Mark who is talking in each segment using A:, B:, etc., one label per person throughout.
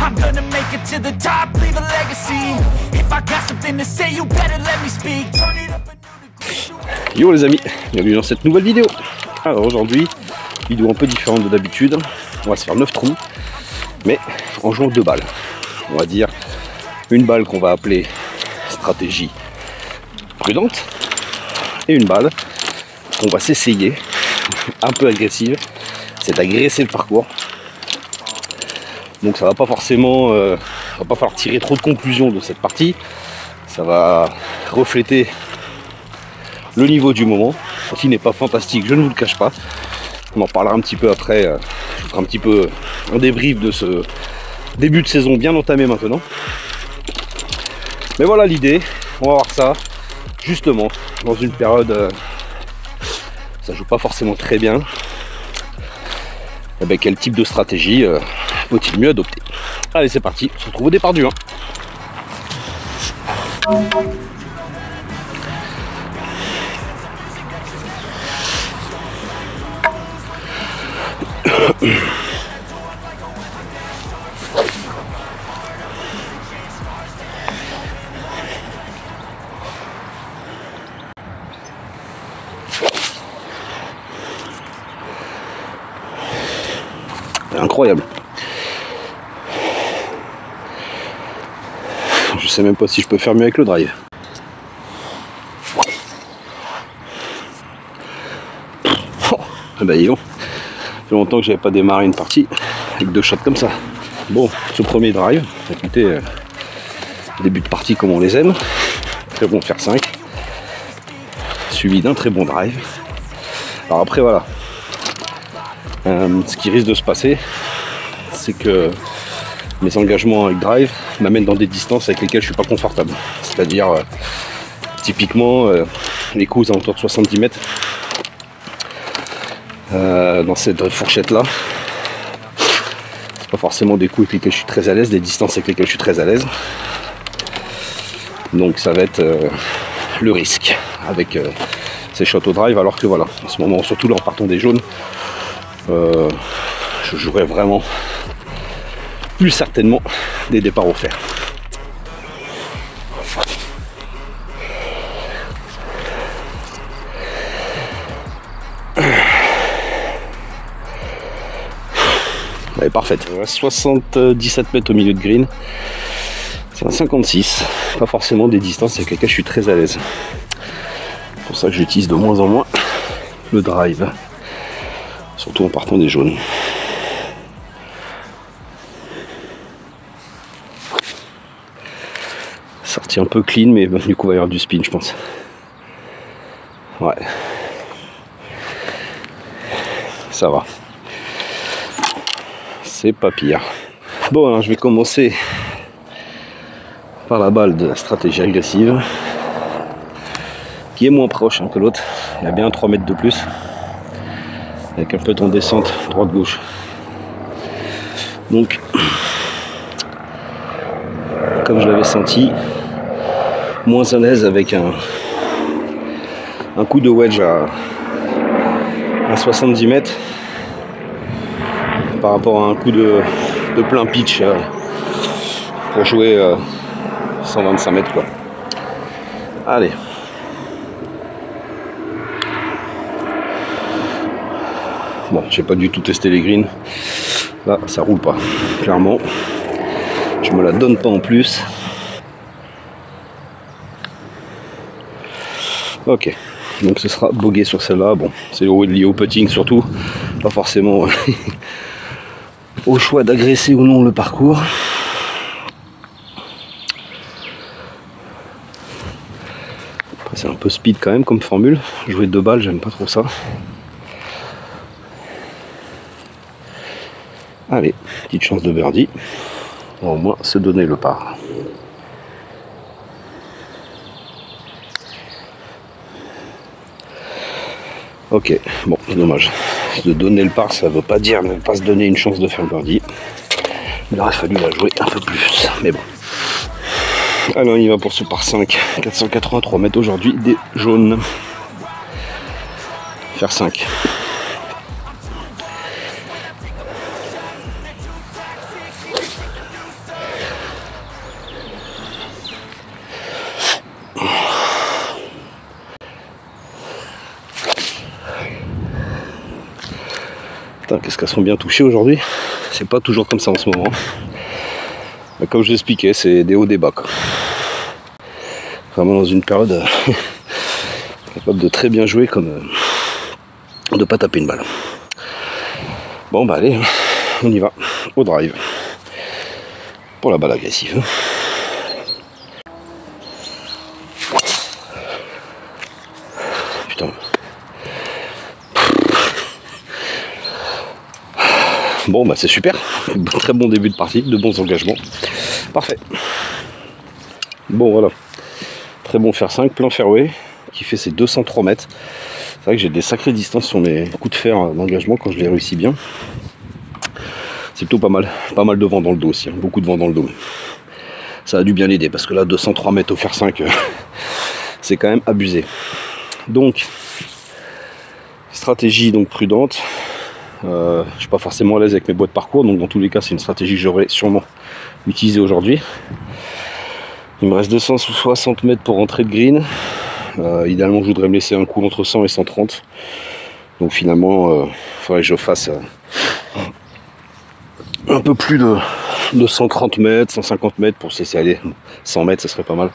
A: I'm gonna make it to the top, leave a legacy. If I got something to say, you better let me speak. Turn it up a new degree.
B: Yo les amis, bienvenue dans cette nouvelle vidéo. Alors aujourd'hui, vidéo un peu différente de d'habitude. On va se faire 9 trous, mais en jouant 2 balles. On va dire une balle qu'on va appeler stratégie prudente et une balle qu'on va s'essayer un peu agressive, c'est d'agresser le parcours. Donc ça va pas forcément, va pas falloir tirer trop de conclusions de cette partie. Ça va refléter le niveau du moment, qui n'est pas fantastique, je ne vous le cache pas. On en parlera un petit peu après, je ferai un petit peu un débrief de ce début de saison bien entamé maintenant. Mais voilà l'idée, on va voir ça justement dans une période, ça joue pas forcément très bien. Et ben, quel type de stratégie faut-il mieux adopter? Allez c'est parti, on se retrouve au départ du 1. Incroyable. Je sais même pas si je peux faire mieux avec le drive. Oh, bah dis donc. Ça fait longtemps que j'avais pas démarré une partie avec 2 shots comme ça. Bon, ce premier drive, écoutez, début de partie comme on les aime. Très bon faire 5. Suivi d'un très bon drive. Alors après voilà. Ce qui risque de se passer, c'est que mes engagements avec drive m'amènent dans des distances avec lesquelles je suis pas confortable. C'est-à-dire, typiquement, les coups aux alentours de 70 mètres, dans cette fourchette-là, c'est pas forcément des coups avec lesquels je suis très à l'aise, des distances avec lesquelles je suis très à l'aise. Donc ça va être le risque avec ces shots au drive, alors que voilà, en ce moment, surtout là en partant des jaunes, je jouerai vraiment plus certainement des départs offerts. Elle est parfaite. 77 mètres au milieu de green. C'est un 56. Pas forcément des distances avec lesquelles je suis très à l'aise. C'est pour ça que j'utilise de moins en moins le drive. Surtout en partant des jaunes. Sortie un peu clean, mais du coup il va y avoir du spin je pense. Ouais. Ça va. C'est pas pire. Bon alors je vais commencer par la balle de la stratégie agressive. Qui est moins proche que l'autre. Il y a bien 3 mètres de plus. Avec un peu en descente droite-gauche. Donc, comme je l'avais senti, moins à l'aise avec un coup de wedge à 70 mètres par rapport à un coup de plein pitch pour jouer 125 mètres quoi. Allez. Bon, j'ai pas du tout testé les greens. Là, ça roule pas. Clairement. Je me la donne pas en plus. Ok. Donc ce sera bogué sur celle-là. Bon, c'est lié au putting surtout. Pas forcément au choix d'agresser ou non le parcours. Après, c'est un peu speed quand même comme formule. Jouer 2 balles, j'aime pas trop ça. Allez, petite chance de birdie. On va au moins se donner le par. Ok, bon, dommage. Se donner le par, ça ne veut pas dire ne pas se donner une chance de faire le birdie. Il aurait fallu la jouer un peu plus, mais bon. Alors, on y va pour ce par 5. 483 mètres aujourd'hui, des jaunes. Faire 5. qu'est-ce qu'elles sont bien touchées aujourd'hui. C'est pas toujours comme ça en ce moment. Mais comme je l'expliquais, c'est des hauts, des bas, quoi. Vraiment dans une période capable de très bien jouer comme de pas taper une balle. Bon bah allez, on y va, au drive. Pour la balle agressive. Putain. Bon bah c'est super, très bon début de partie, de bons engagements. Parfait. Bon voilà, très bon fer 5, plein fairway, qui fait ses 203 mètres. C'est vrai que j'ai des sacrées distances sur mes coups de fer d'engagement quand je les réussis bien. C'est plutôt pas mal de vent dans le dos aussi, hein. Beaucoup de vent dans le dos. Ça a dû bien l'aider parce que là 203 mètres au fer 5, c'est quand même abusé. Donc, stratégie donc prudente. Je suis pas forcément à l'aise avec mes boîtes de parcours, donc dans tous les cas c'est une stratégie que j'aurais sûrement utilisée aujourd'hui. Il me reste 260 mètres pour rentrer de green. Idéalement je voudrais me laisser un coup entre 100 et 130. Donc finalement il faudrait que je fasse un peu plus de 130 mètres, 150 mètres pour cesser aller. 100 mètres ça serait pas mal.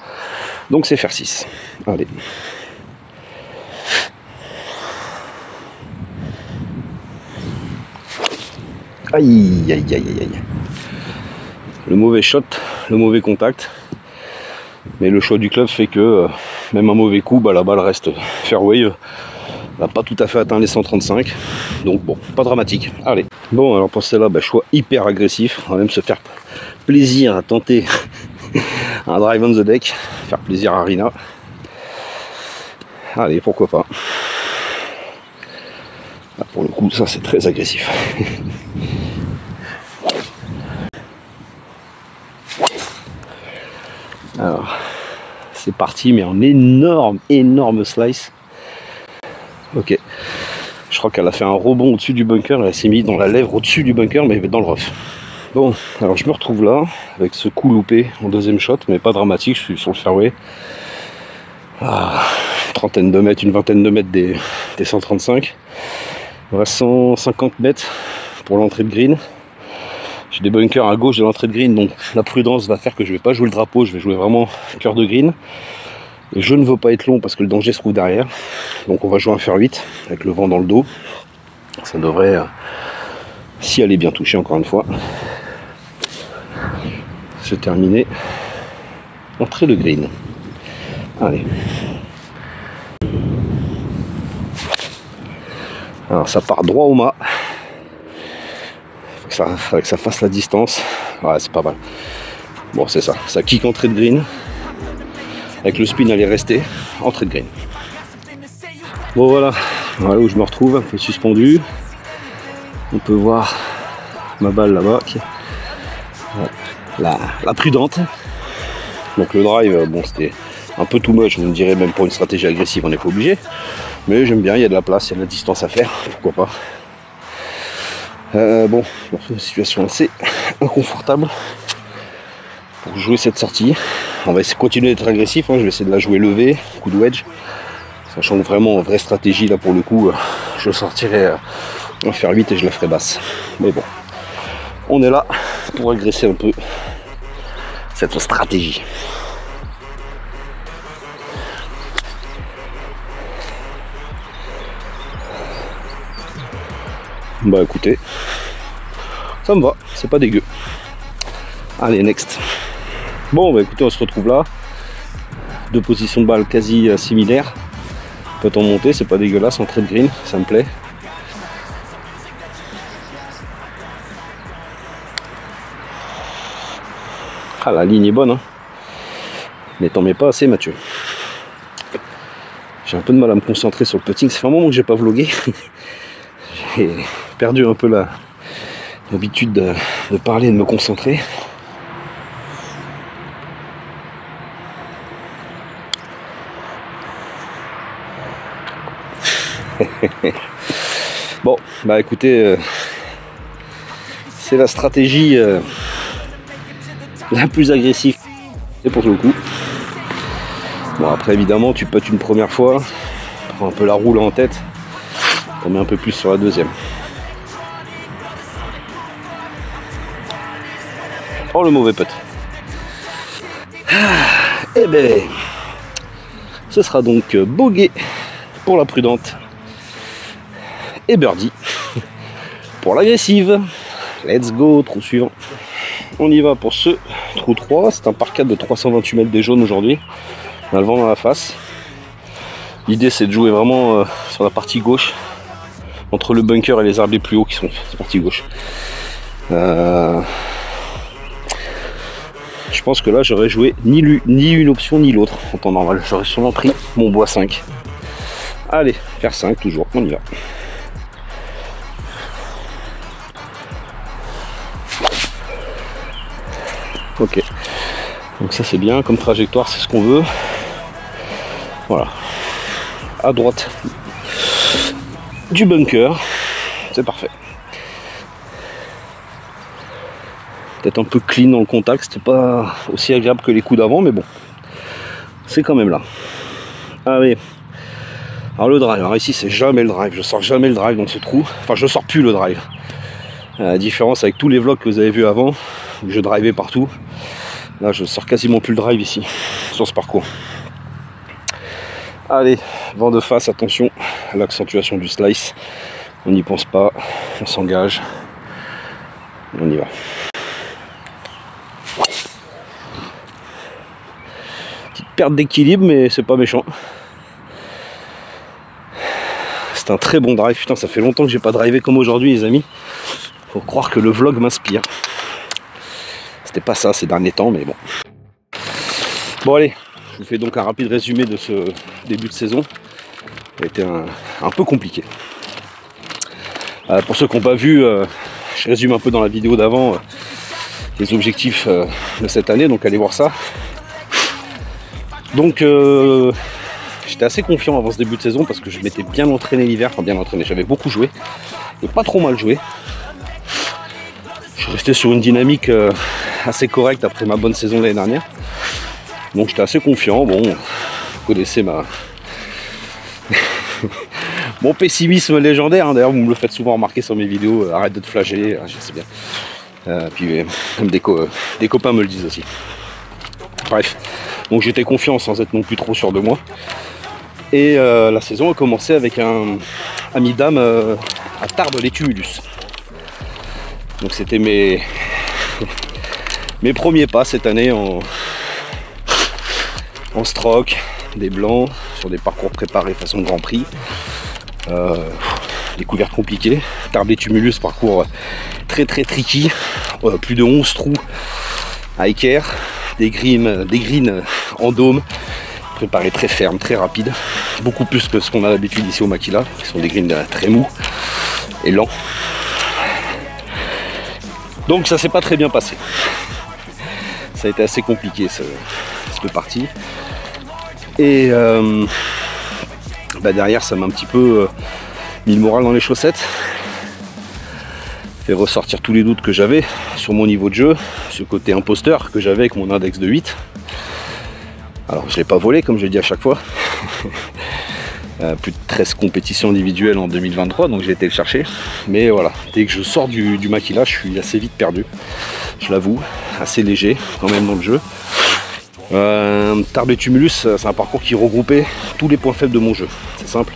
B: Donc c'est faire 6. Allez. Aïe, aïe, aïe, aïe, aïe. Le mauvais shot, le mauvais contact. Mais le choix du club fait que même un mauvais coup, bah, la balle reste fairway. Elle n'a pas tout à fait atteint les 135. Donc bon, pas dramatique. Allez. Bon, alors pour celle-là, bah, choix hyper agressif. On va même se faire plaisir à tenter un drive on the deck. Faire plaisir à Rina. Allez, pourquoi pas. Là, pour le coup, ça c'est très agressif. Alors, c'est parti, mais en énorme slice. Ok. Je crois qu'elle a fait un rebond au-dessus du bunker. Elle s'est mise dans la lèvre au-dessus du bunker, mais dans le rough. Bon, alors je me retrouve là, avec ce coup loupé en deuxième shot, mais pas dramatique, je suis sur le fairway. Une trentaine de mètres, une vingtaine de mètres des 135. Il me reste 150 mètres pour l'entrée de green. J'ai des bunkers à gauche de l'entrée de green, donc la prudence va faire que je ne vais pas jouer le drapeau, je vais jouer vraiment cœur de green. Et je ne veux pas être long parce que le danger se trouve derrière. Donc on va jouer un fer 8 avec le vent dans le dos. Ça devrait, si elle est bien touchée encore une fois, se terminer. Entrée de green. Allez. Alors ça part droit au mât. Faut que ça fasse la distance. Ouais, c'est pas mal. Bon, c'est ça. Ça kick entrée de green. Avec le spin, elle est restée. Entrée de green. Bon, voilà. Voilà où je me retrouve, un peu suspendu. On peut voir ma balle là-bas. La prudente. Donc le drive, bon, c'était un peu too much. Je me dirais même pour une stratégie agressive, on n'est pas obligé. Mais j'aime bien, il y a de la place, il y a de la distance à faire. Pourquoi pas. Bon, dans une situation assez inconfortable pour jouer cette sortie. On va essayer de continuer d'être agressif, hein. Je vais essayer de la jouer levée, coup de wedge. Sachant que vraiment, vraie stratégie, là pour le coup, je sortirai un fer 8 et je la ferai basse. Mais bon, on est là pour agresser un peu cette stratégie. Bah écoutez, ça me va, c'est pas dégueu. Allez, next. Bon bah écoutez, on se retrouve là. Deux positions de balle quasi similaires. Peut-on monter, c'est pas dégueulasse, entrée de green, ça me plaît. Ah, la ligne est bonne, hein. Mais t'en mets pas assez, Mathieu. J'ai un peu de mal à me concentrer sur le putting. Ça fait un moment que j'ai pas vlogué. J'ai perdu un peu l'habitude de parler et de me concentrer. Bon, bah écoutez, c'est la stratégie la plus agressive et pour le coup. Bon après évidemment tu putes une première fois, prends un peu la roue en tête, on met un peu plus sur la deuxième. Oh le mauvais putt. Et ben, ce sera donc bogey pour la prudente et birdie pour l'agressive. Let's go, trou suivant. On y va pour ce trou 3. C'est un par 4 de 328 mètres des jaunes aujourd'hui. On a le vent dans la face. L'idée c'est de jouer vraiment sur la partie gauche, entre le bunker et les arbres les plus hauts qui sont cette partie gauche. Je pense que là j'aurais joué ni une option ni l'autre en temps normal. J'aurais sûrement pris mon bois 5. Allez, faire 5 toujours, on y va. Ok, donc ça c'est bien, comme trajectoire c'est ce qu'on veut. Voilà, à droite du bunker, c'est parfait. Peut-être un peu clean dans le contact, c'était pas aussi agréable que les coups d'avant, mais bon, c'est quand même là. Allez, alors le drive, alors ici c'est jamais le drive, je sors jamais le drive dans ce trou, enfin je sors plus le drive. La différence avec tous les vlogs que vous avez vus avant, où je drivais partout, là je sors quasiment plus le drive ici, sur ce parcours. Allez, vent de face, attention à l'accentuation du slice, on n'y pense pas, on s'engage, on y va. Petite perte d'équilibre, mais c'est pas méchant. C'est un très bon drive, putain ça fait longtemps que j'ai pas drivé comme aujourd'hui les amis. Faut croire que le vlog m'inspire. C'était pas ça ces derniers temps, mais bon. Bon allez, je vous fais donc un rapide résumé de ce début de saison. Ça a été un peu compliqué. Pour ceux qui n'ont pas vu, je résume un peu dans la vidéo d'avant les objectifs de cette année, donc allez voir ça. Donc j'étais assez confiant avant ce début de saison parce que je m'étais bien entraîné l'hiver, enfin bien entraîné, j'avais beaucoup joué et pas trop mal joué. Je suis resté sur une dynamique assez correcte après ma bonne saison l'année dernière. Donc j'étais assez confiant. Bon, vous connaissez mon pessimisme légendaire, hein. D'ailleurs vous me le faites souvent remarquer sur mes vidéos, arrête de te flageller, je sais bien. Puis même des copains me le disent aussi. Bref, donc j'étais confiant sans être non plus trop sûr de moi. Et la saison a commencé avec un Amidam à Tarbes-les-Tumulus. Donc c'était mes premiers pas cette année en stroke, des blancs, sur des parcours préparés façon Grand Prix. Découverte compliquée. Tarbes-les-Tumulus, parcours très tricky. Plus de 11 trous à équerre, des greens en dôme, préparés très fermes, très rapides. Beaucoup plus que ce qu'on a l'habitude ici au Makila, qui sont des greens très mous et lents. Donc ça s'est pas très bien passé. Ça a été assez compliqué cette partie. Et derrière ça m'a un petit peu mis le moral dans les chaussettes. Fait ressortir tous les doutes que j'avais sur mon niveau de jeu, ce côté imposteur que j'avais avec mon index de 8. Alors je ne l'ai pas volé comme je dis à chaque fois. Plus de 13 compétitions individuelles en 2023, donc j'ai été le chercher. Mais voilà, dès que je sors du Makila, je suis assez vite perdu. Je l'avoue, assez léger quand même dans le jeu. Tarbes-les-Tumulus, c'est un parcours qui regroupait tous les points faibles de mon jeu. C'est simple,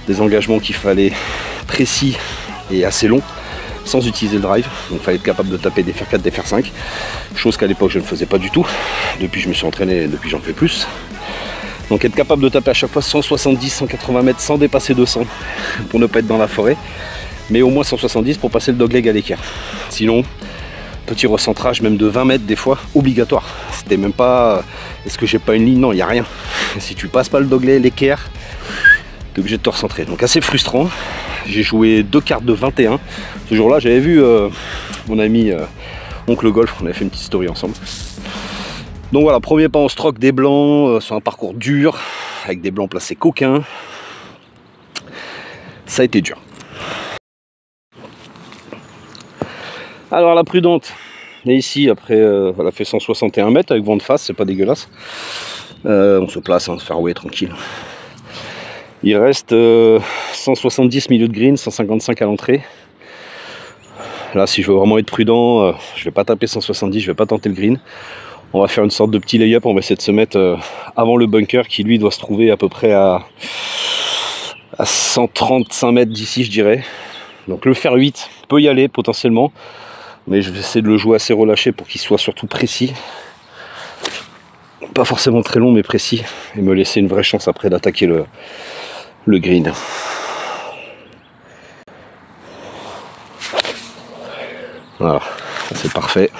B: des engagements qu'il fallait précis et assez longs, sans utiliser le drive. Donc il fallait être capable de taper des fer 4, des fer 5. Chose qu'à l'époque je ne faisais pas du tout. Depuis je me suis entraîné, depuis j'en fais plus. Donc être capable de taper à chaque fois 170, 180 mètres sans dépasser 200 pour ne pas être dans la forêt. Mais au moins 170 pour passer le dogleg à l'équerre. Sinon, petit recentrage même de 20 mètres des fois, obligatoire. C'était même pas, est-ce que j'ai pas une ligne? Non, il n'y a rien. Si tu passes pas le dogleg, l'équerre, tu es obligé de te recentrer. Donc assez frustrant. J'ai joué 2 cartes de 21. Ce jour-là, j'avais vu mon ami Oncle Golf, on avait fait une petite story ensemble. Donc voilà, premier pas en stroke des blancs, sur un parcours dur, avec des blancs placés coquins. Ça a été dur. Alors la prudente, et ici après, elle a fait 161 mètres avec vent de face, c'est pas dégueulasse. On se place, hein, fairway tranquille. Il reste 170 milieu de green, 155 à l'entrée. Là, si je veux vraiment être prudent, je vais pas taper 170, je vais pas tenter le green. On va faire une sorte de petit lay-up, on va essayer de se mettre avant le bunker qui lui doit se trouver à peu près à 135 mètres d'ici, je dirais. Donc le fer 8 peut y aller potentiellement, mais je vais essayer de le jouer assez relâché pour qu'il soit surtout précis. Pas forcément très long mais précis, et me laisser une vraie chance après d'attaquer le green. Voilà, c'est parfait.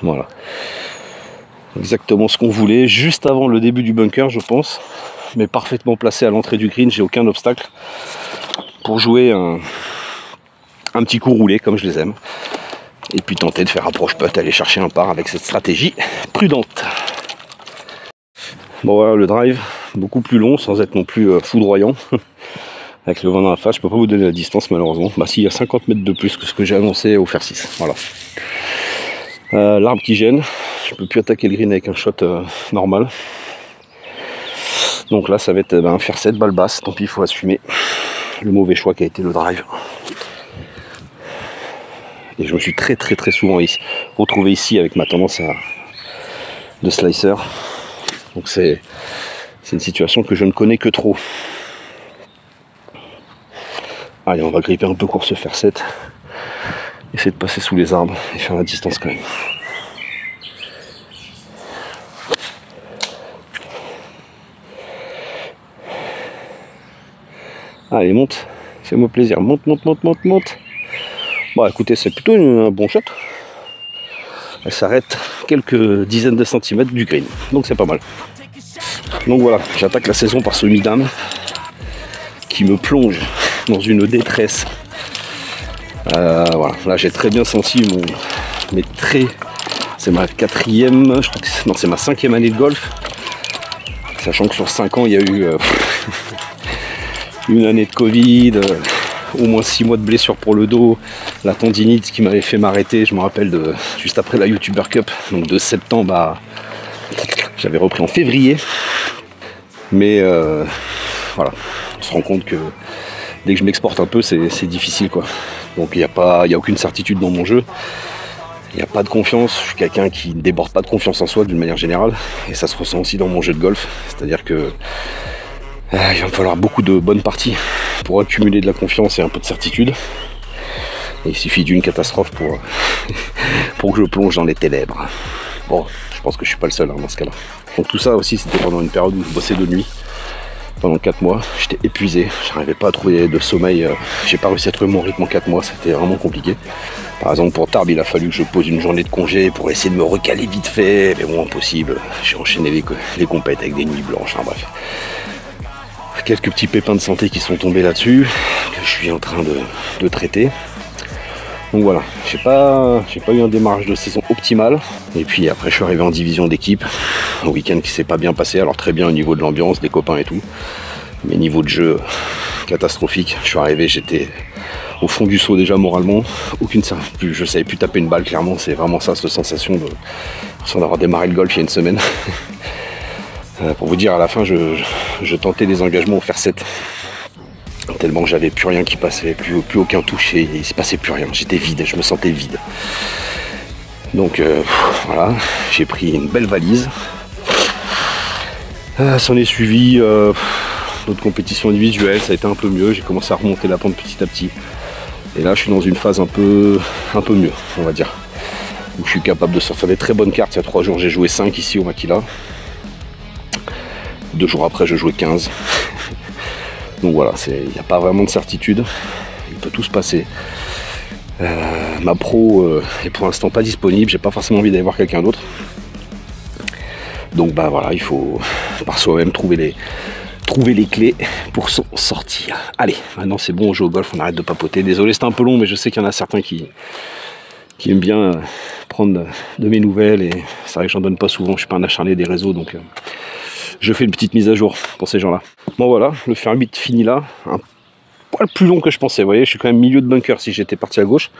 B: Voilà. Exactement ce qu'on voulait, juste avant le début du bunker, je pense. Mais parfaitement placé à l'entrée du green, j'ai aucun obstacle pour jouer un petit coup roulé comme je les aime. Et puis tenter de faire approche putt, aller chercher un par avec cette stratégie prudente. Bon voilà le drive, beaucoup plus long sans être non plus foudroyant. Avec le vent dans la face, je peux pas vous donner la distance malheureusement. Bah si, il y a 50 mètres de plus que ce que j'ai annoncé au fer 6. Voilà. L'arbre qui gêne, je peux plus attaquer le green avec un shot normal. Donc là ça va être un fer 7 balle basse, tant pis il faut assumer le mauvais choix qui a été le drive. Et je me suis très souvent retrouvé ici avec ma tendance de slicer. Donc c'est une situation que je ne connais que trop. Allez, on va gripper un peu court ce fer 7. Essayer de passer sous les arbres et faire la distance quand même. Allez, monte. Fais-moi plaisir. Monte. Bon, écoutez, c'est plutôt un bon shot. Elle s'arrête quelques dizaines de centimètres du green. Donc c'est pas mal. Donc voilà, j'attaque la saison par ce mi-dame qui me plonge dans une détresse. Voilà, là j'ai très bien senti mes traits. C'est ma 4e, je crois que c'est ma 5e année de golf. Sachant que sur 5 ans il y a eu une année de Covid, au moins 6 mois de blessure pour le dos, la tendinite qui m'avait fait m'arrêter, je me rappelle juste après la YouTuber Cup, donc de septembre j'avais repris en février. Mais voilà, on se rend compte que dès que je m'exporte un peu, c'est difficile quoi. Donc il n'y a aucune certitude dans mon jeu. Il n'y a pas de confiance. Je suis quelqu'un qui ne déborde pas de confiance en soi d'une manière générale. Et ça se ressent aussi dans mon jeu de golf. C'est-à-dire que il va me falloir beaucoup de bonnes parties pour accumuler de la confiance et un peu de certitude. Et il suffit d'une catastrophe pour que je plonge dans les ténèbres. Bon, je pense que je suis pas le seul dans ce cas-là. Donc tout ça aussi, c'était pendant une période où je bossais de nuit. Pendant 4 mois, j'étais épuisé, j'arrivais pas à trouver de sommeil, j'ai pas réussi à trouver mon rythme en 4 mois, c'était vraiment compliqué. Par exemple pour Tarbes, il a fallu que je pose une journée de congé pour essayer de me recaler vite fait, mais bon impossible, j'ai enchaîné les compètes avec des nuits blanches, enfin bref. Quelques petits pépins de santé qui sont tombés là-dessus, que je suis en train de traiter. Donc voilà, j'ai pas eu un démarrage de saison optimal. Et puis après je suis arrivé en division d'équipe, un week-end qui s'est pas bien passé, alors très bien au niveau de l'ambiance, des copains et tout. Mais niveau de jeu, catastrophique. Je suis arrivé, j'étais au fond du seau déjà moralement. Je savais plus taper une balle clairement, c'est vraiment ça, cette sensation d'avoir démarré le golf il y a une semaine. Pour vous dire, à la fin, je tentais des engagements au fer 7. Tellement j'avais plus rien qui passait, plus aucun toucher, il se passait plus rien, j'étais vide, je me sentais vide. Donc voilà, j'ai pris une belle valise. S'en est suivi notre compétition individuelle, ça a été un peu mieux, j'ai commencé à remonter la pente petit à petit. Et là je suis dans une phase un peu mieux, on va dire. Où je suis capable de sortir des très bonnes cartes. Il y a 3 jours j'ai joué 5 ici au Maquila. 2 jours après je jouais 15. Donc voilà, il n'y a pas vraiment de certitude, il peut tout se passer. Ma pro est pour l'instant pas disponible, j'ai pas forcément envie d'aller voir quelqu'un d'autre. Donc bah voilà, il faut par soi-même trouver les clés pour s'en sortir. Allez, maintenant c'est bon, on joue au golf, on arrête de papoter. Désolé, c'était un peu long, mais je sais qu'il y en a certains qui aiment bien prendre de mes nouvelles, et c'est vrai que j'en donne pas souvent, je suis pas un acharné des réseaux, donc je fais une petite mise à jour pour ces gens-là. Bon voilà, le fer 8 fini là, un poil plus long que je pensais, vous voyez, je suis quand même milieu de bunker si j'étais parti à gauche.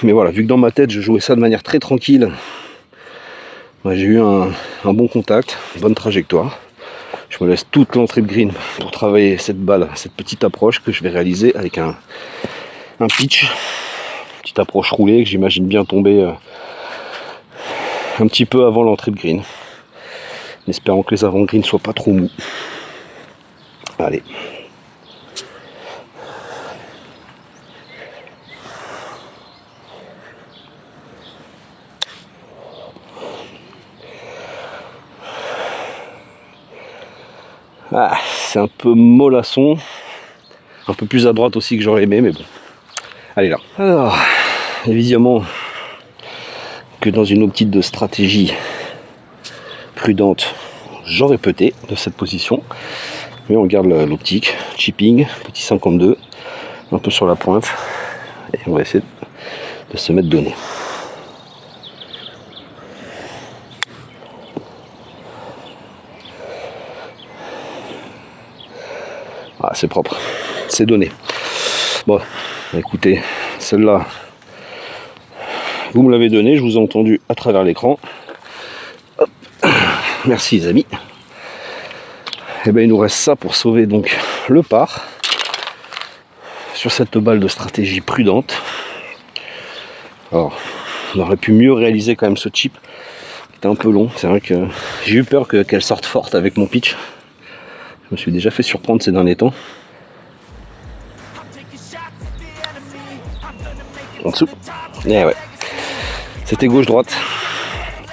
B: Mais voilà, vu que dans ma tête je jouais ça de manière très tranquille, j'ai eu un bon contact, une bonne trajectoire. Je Je me laisse toute l'entrée de green pour travailler cette balle, cette petite approche que je vais réaliser avec un pitch. Petite approche roulée que j'imagine bien tomber un petit peu avant l'entrée de green. En espérant que les avant green ne soient pas trop mous. Allez. Ah, c'est un peu mollasson, un peu plus à droite aussi que j'aurais aimé, mais bon. Allez là. Alors, évidemment que dans une optique de stratégie prudente, j'aurais puté de cette position, mais on garde l'optique, chipping, petit 52, un peu sur la pointe, et on va essayer de se mettre donné. Ah, c'est propre, c'est donné. Bon, écoutez, celle-là, vous me l'avez donnée, je vous ai entendu à travers l'écran. Merci les amis. Et bien il nous reste ça pour sauver donc le par sur cette balle de stratégie prudente. Alors, on aurait pu mieux réaliser quand même ce chip. C'était un peu long, c'est vrai que j'ai eu peur qu'elle sorte forte avec mon pitch. Je me suis déjà fait surprendre ces derniers temps. En dessous. Eh ouais. C'était gauche-droite.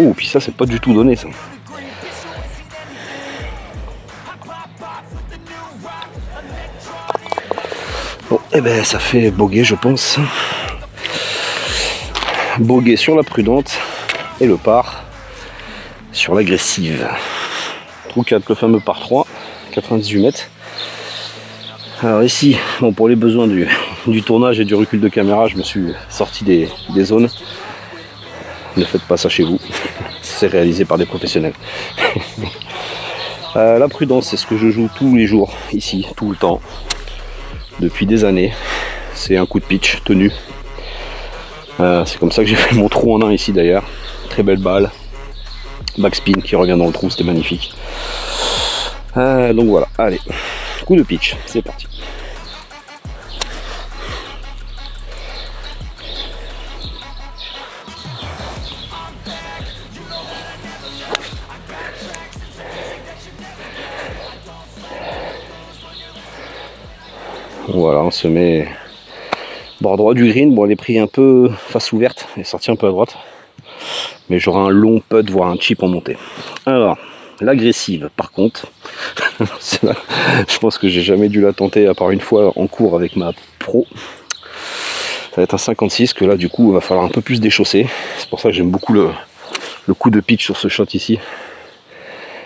B: Oh, puis ça, c'est pas du tout donné, ça. Bon, et ben ça fait bogey, je pense. Bogey sur la prudente et le par sur l'agressive. Trou 4, le fameux par 3. 98 mètres. Alors ici, bon, pour les besoins du tournage et du recul de caméra, je me suis sorti des zones. Ne faites pas ça chez vous. C'est réalisé par des professionnels. La prudence, c'est ce que je joue tous les jours, ici, tout le temps, depuis des années. C'est un coup de pitch tenu. C'est comme ça que j'ai fait mon trou en 1 ici d'ailleurs. Très belle balle. Backspin qui revient dans le trou, c'était magnifique. Donc voilà, allez, coup de pitch, c'est parti. Voilà, on se met bord droit du green. Bon, elle est pris un peu face ouverte, elle est sortie un peu à droite. Mais j'aurai un long putt, voire un chip en montée. Alors, l'agressive, par contre, je pense que j'ai jamais dû la tenter à part une fois en cours avec ma pro. Ça va être un 56 que là du coup il va falloir un peu plus déchausser. C'est pour ça que j'aime beaucoup le coup de pitch sur ce shot ici.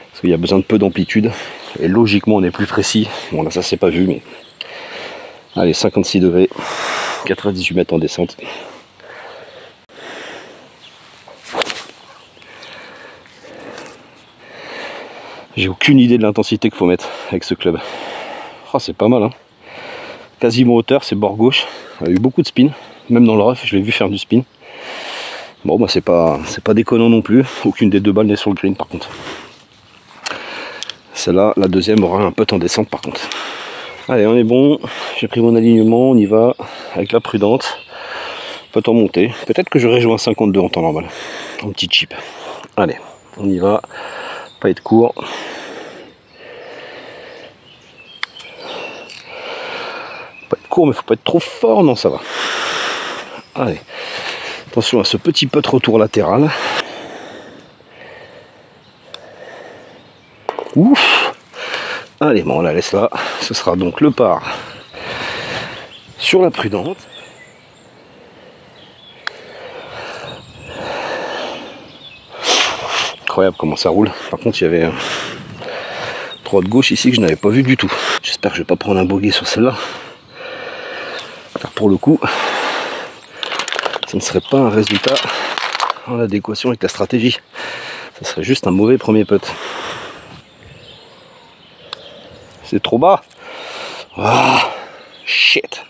B: Parce qu'il y a besoin de peu d'amplitude. Et logiquement on est plus précis. Bon là ça c'est pas vu mais. Allez, 56 degrés, 98 mètres en descente. J'ai aucune idée de l'intensité qu'il faut mettre avec ce club. Oh, c'est pas mal, hein. Quasiment hauteur, c'est bord gauche. Il y a eu beaucoup de spin. Même dans le rough, je l'ai vu faire du spin. Bon, bah c'est pas déconnant non plus. Aucune des deux balles n'est sur le green par contre. Celle-là, la deuxième aura un putt en descente par contre. Allez, on est bon. J'ai pris mon alignement, on y va avec la prudente. Putt en montée. Peut-être que j'aurais joué un 52 en temps normal. Un petit chip. Allez, on y va. Pas être court. Pas être court, mais faut pas être trop fort. Non, ça va. Allez. Attention à ce petit putt retour latéral. Ouf. Allez, bon, on la laisse là. Ce sera donc le par sur la prudente. Incroyable comment ça roule. Par contre, il y avait un droite gauche ici que je n'avais pas vu du tout. J'espère que je vais pas prendre un bogey sur celle-là. Car pour le coup, ça ne serait pas un résultat en adéquation avec la stratégie. Ça serait juste un mauvais premier putt. C'est trop bas. Ah, shit.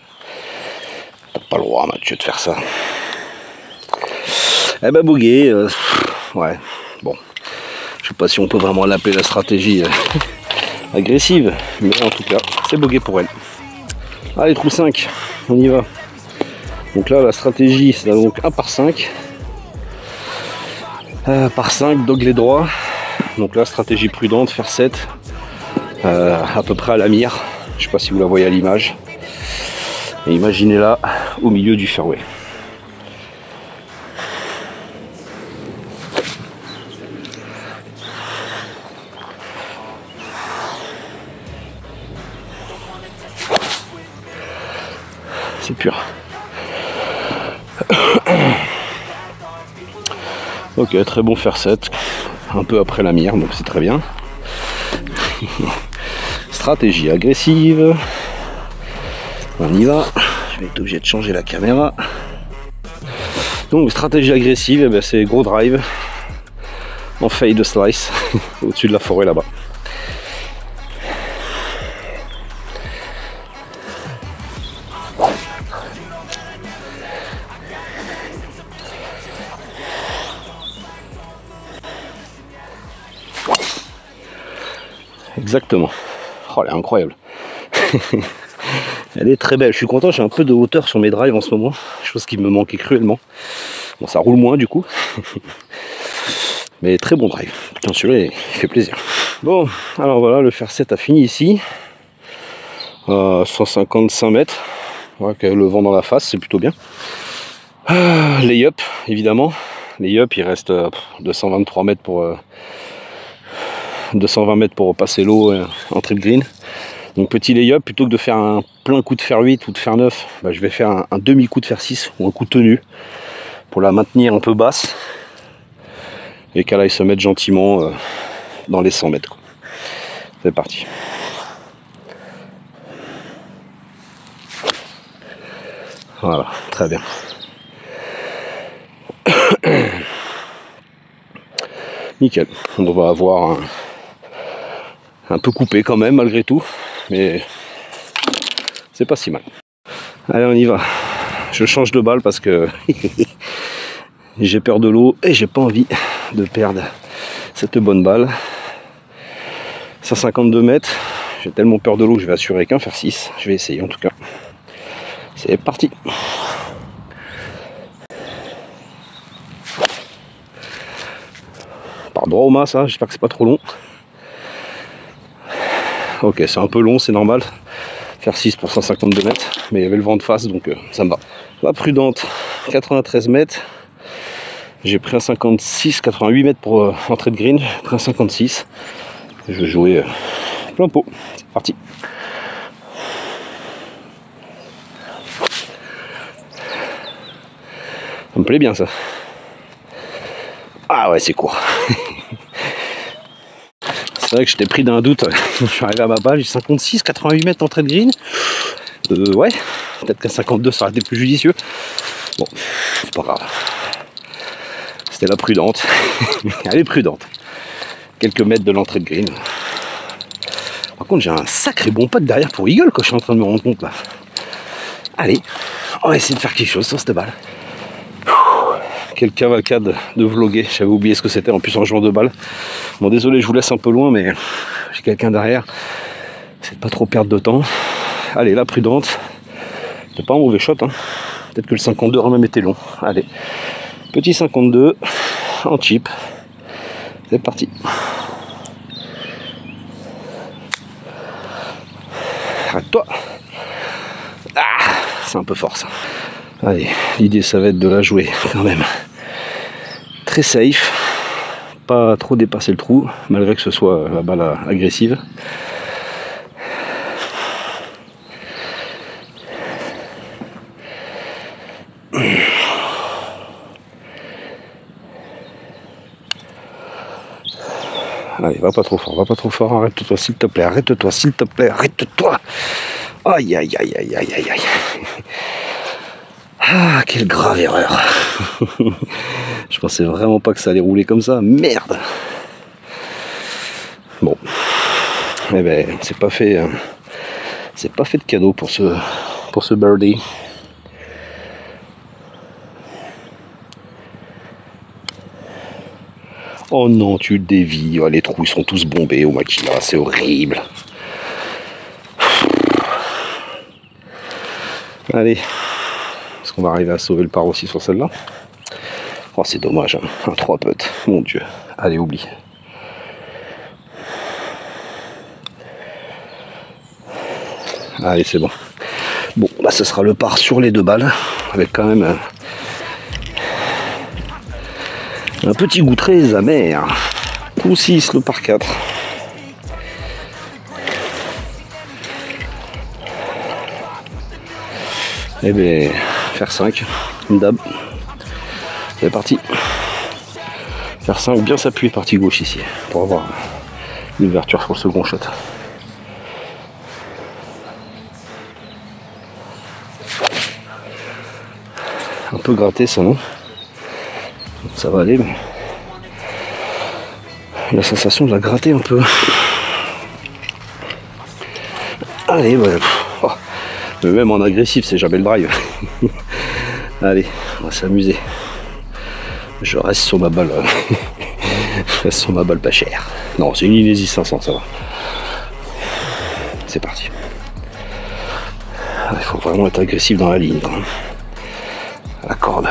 B: T'as pas le droit, Mathieu, de faire ça. Eh ben, bogey, ouais, bon. Je sais pas si on peut vraiment l'appeler la stratégie agressive, mais en tout cas, c'est bogey pour elle. Allez, trou 5, on y va. Donc là, la stratégie, c'est donc un par 5. Par 5, dogleg droit. Donc là, stratégie prudente, faire 7. À peu près à la mire. Je sais pas si vous la voyez à l'image. Et imaginez-la au milieu du fairway. C'est pur. Ok, très bon faire 7. Un peu après la mire, donc c'est très bien. Stratégie agressive. On y va. Je vais être obligé de changer la caméra. Donc stratégie agressive, eh ben, c'est gros drive en fade slice au-dessus de la forêt là-bas. Exactement. Oh, elle est incroyable. Elle est très belle. Je suis content, j'ai un peu de hauteur sur mes drives en ce moment. Chose qui me manquait cruellement. Bon, ça roule moins du coup. Mais très bon drive. Putain, celui-là, il fait plaisir. Bon, alors voilà, le fer 7 a fini ici. 155 mètres. Voilà, le vent dans la face, c'est plutôt bien. Lay-up, évidemment. Lay-up, il reste 223 mètres pour... 220 mètres pour passer l'eau, entrée de green. Donc petit lay-up, plutôt que de faire un plein coup de fer 8 ou de fer 9, bah, je vais faire un demi-coup de fer 6 ou un coup tenu pour la maintenir un peu basse et qu'elle aille se mettre gentiment dans les 100 mètres. C'est parti. Voilà, très bien. Nickel. On va avoir un peu coupé quand même malgré tout, mais c'est pas si mal. Allez, on y va. Je change de balle parce que j'ai peur de l'eau et j'ai pas envie de perdre cette bonne balle. 152 mètres. J'ai tellement peur de l'eau que je vais assurer qu'un fer 6. Je vais essayer en tout cas. C'est parti. Par droit au mât, ça. J'espère que c'est pas trop long. Ok, c'est un peu long, c'est normal. Faire 6 pour 152 mètres, mais il y avait le vent de face, donc ça me va. La prudente, 93 mètres. J'ai pris un 56, 88 mètres pour entrée de green. J'ai pris un 56. Je vais jouer plein pot. C'est parti. Ça me plaît bien ça. Ah ouais, c'est court. C'est vrai que j'étais pris d'un doute. Je suis arrivé à ma balle, j'ai 56, 88 mètres entrée de green. Ouais, peut-être qu'à 52 ça aurait été plus judicieux. Bon, c'est pas grave. C'était la prudente. Elle est prudente. Quelques mètres de l'entrée de green. Par contre, j'ai un sacré bon pote derrière pour eagle quand je suis en train de me rendre compte là. Allez, on va essayer de faire quelque chose sur cette balle. Quelle cavalcade de vloguer, j'avais oublié ce que c'était en plus en jouant de balle. Bon, désolé, je vous laisse un peu loin, mais j'ai quelqu'un derrière. C'est de pas trop perdre de temps. Allez, la prudente. C'est pas un mauvais shot, hein. Peut-être que le 52 aurait même été long. Allez, petit 52 en chip. C'est parti. Arrête-toi. Ah, c'est un peu fort ça. Allez, l'idée ça va être de la jouer quand même. Très safe, pas trop dépasser le trou, malgré que ce soit la balle agressive. Allez, va pas trop fort, arrête-toi s'il te plaît, arrête-toi. Aïe, aïe, aïe, aïe, aïe, aïe, aïe. Ah, quelle grave erreur. Je pensais vraiment pas que ça allait rouler comme ça. Merde. Bon. Eh ben, c'est pas fait de cadeau pour ce birdie. Oh non, tu dévis. Oh, les trous, ils sont tous bombés au maquila. C'est horrible. Allez. Est-ce qu'on va arriver à sauver le par aussi sur celle-là? Oh, c'est dommage, hein. Un 3 putts. Mon Dieu. Allez, oublie. Allez, c'est bon. Bon, là, ce sera le par sur les 2 balles. Avec quand même un petit goût très amer. Coup 6, le par 4. Et bien, faire 5. Une dab. C'est parti. Faire 5, bien s'appuyer partie gauche ici. Pour avoir une ouverture sur le second shot. Un peu gratté ça, non? Ça va aller, mais la sensation de la gratter un peu. Allez, voilà. Oh. Mais même en agressif, c'est jamais le drive. Allez, on va s'amuser. Je reste sur ma balle. Je reste sur ma balle pas chère. Non, c'est une Inesis 500, ça va. C'est parti. Il faut vraiment être agressif dans la ligne quand même. La corde.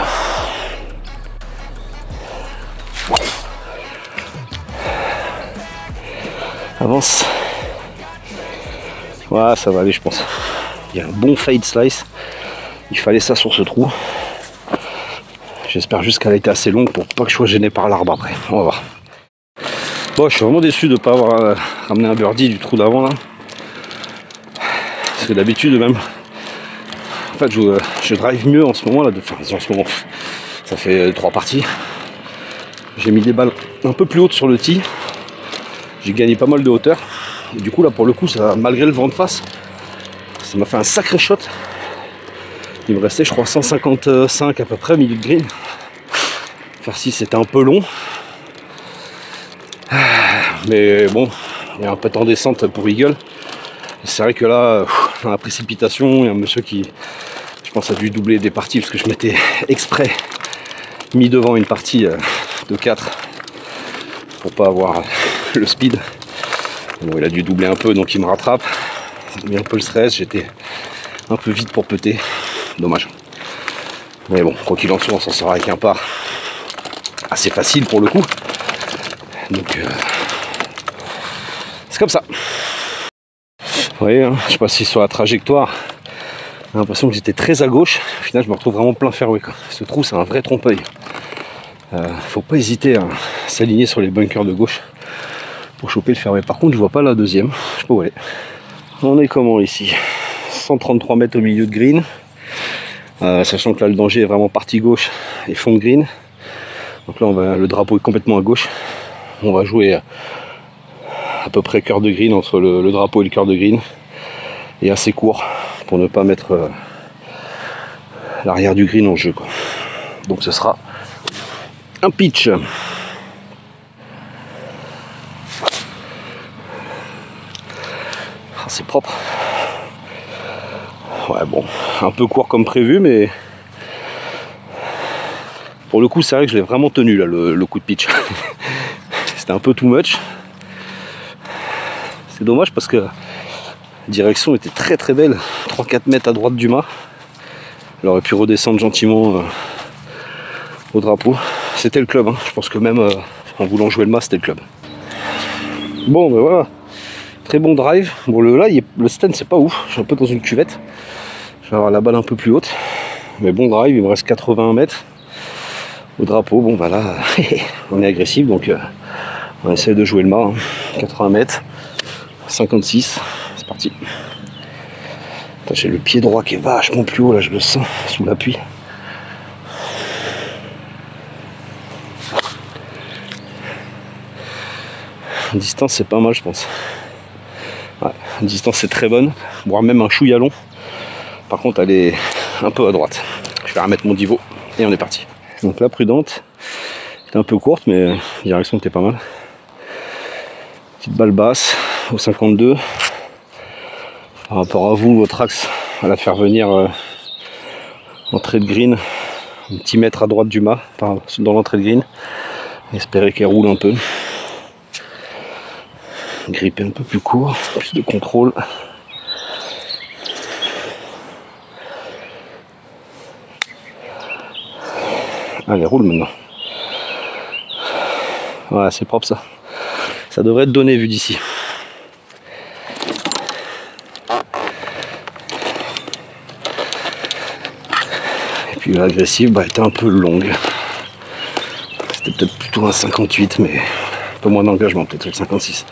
B: Avance. Voilà, ça va aller, je pense. Il y a un bon fade slice. Il fallait ça sur ce trou. J'espère juste qu'elle a été assez longue pour pas que je sois gêné par l'arbre après. On va voir. Bon, je suis vraiment déçu de ne pas avoir ramené un birdie du trou d'avant là. Parce que d'habitude même. En fait, je drive mieux en ce moment là. Enfin, en ce moment, ça fait 3 parties. J'ai mis des balles un peu plus hautes sur le tee. J'ai gagné pas mal de hauteur. Et du coup là pour le coup, ça, malgré le vent de face, ça m'a fait un sacré shot. Il me restait je crois 155 à peu près milieu de green. Faire 6 c'était un peu long. Mais bon, il y a un peu en descente pour Eagle. C'est vrai que là, dans la précipitation, il y a un monsieur qui, je pense, a dû doubler des parties parce que je m'étais exprès mis devant une partie de 4 pour pas avoir le speed. Bon, il a dû doubler un peu donc il me rattrape. Ça a mis un peu le stress, j'étais un peu vite pour putter. Dommage. Mais bon, quoi qu'il en soit, on s'en sort avec un par assez facile pour le coup. Donc c'est comme ça. Vous voyez, hein, je sais pas si sur la trajectoire, j'ai l'impression que j'étais très à gauche. Au final, je me retrouve vraiment plein fairway. Ce trou, c'est un vrai trompe-œil. Faut pas hésiter à s'aligner sur les bunkers de gauche pour choper le fairway. Par contre, je vois pas la deuxième. Je sais pas où elle est. On est comment ici? 133 mètres au milieu de green. Sachant que là, le danger est vraiment partie gauche et fond de green. Donc là, le drapeau est complètement à gauche. On va jouer à peu près cœur de green entre le drapeau et le cœur de green. Et assez court pour ne pas mettre l'arrière du green en jeu, quoi. Donc ce sera un pitch. Ah, c'est propre. Ouais, bon, un peu court comme prévu, mais pour le coup, c'est vrai que je l'ai vraiment tenu là, le coup de pitch. C'était un peu too much. C'est dommage parce que la direction était très très belle. 3-4 mètres à droite du mât. Elle aurait pu redescendre gentiment au drapeau. C'était le club, hein. Je pense que même en voulant jouer le mât, c'était le club. Bon, ben voilà. Très bon drive. Bon, le stand, c'est pas ouf. Je suis un peu dans une cuvette. Je vais avoir la balle un peu plus haute. Mais bon drive, il me reste 80 mètres au drapeau. Bon, bah là, on est agressif, donc on essaie de jouer le mât. Hein. 80 mètres, 56, c'est parti. J'ai le pied droit qui est vachement plus haut, là, je le sens sous l'appui. Distance, c'est pas mal, je pense. Ouais, distance, c'est très bonne, voire même un chouïa long. Par contre, elle est un peu à droite. Je vais remettre mon divot et on est parti. Donc là, prudente. C'était un peu courte, mais la direction était pas mal. Petite balle basse au 52. Par rapport à vous, votre axe, à la faire venir entrée de green, un petit mètre à droite du mât, dans l'entrée de green. Espérer qu'elle roule un peu. Gripper un peu plus court, plus de contrôle. Allez, roule maintenant. Voilà, c'est propre ça. Ça devrait être donné vu d'ici. Et puis l'agressive était un peu longue. C'était peut-être plutôt un 58, mais un peu moins d'engagement, peut-être le 56.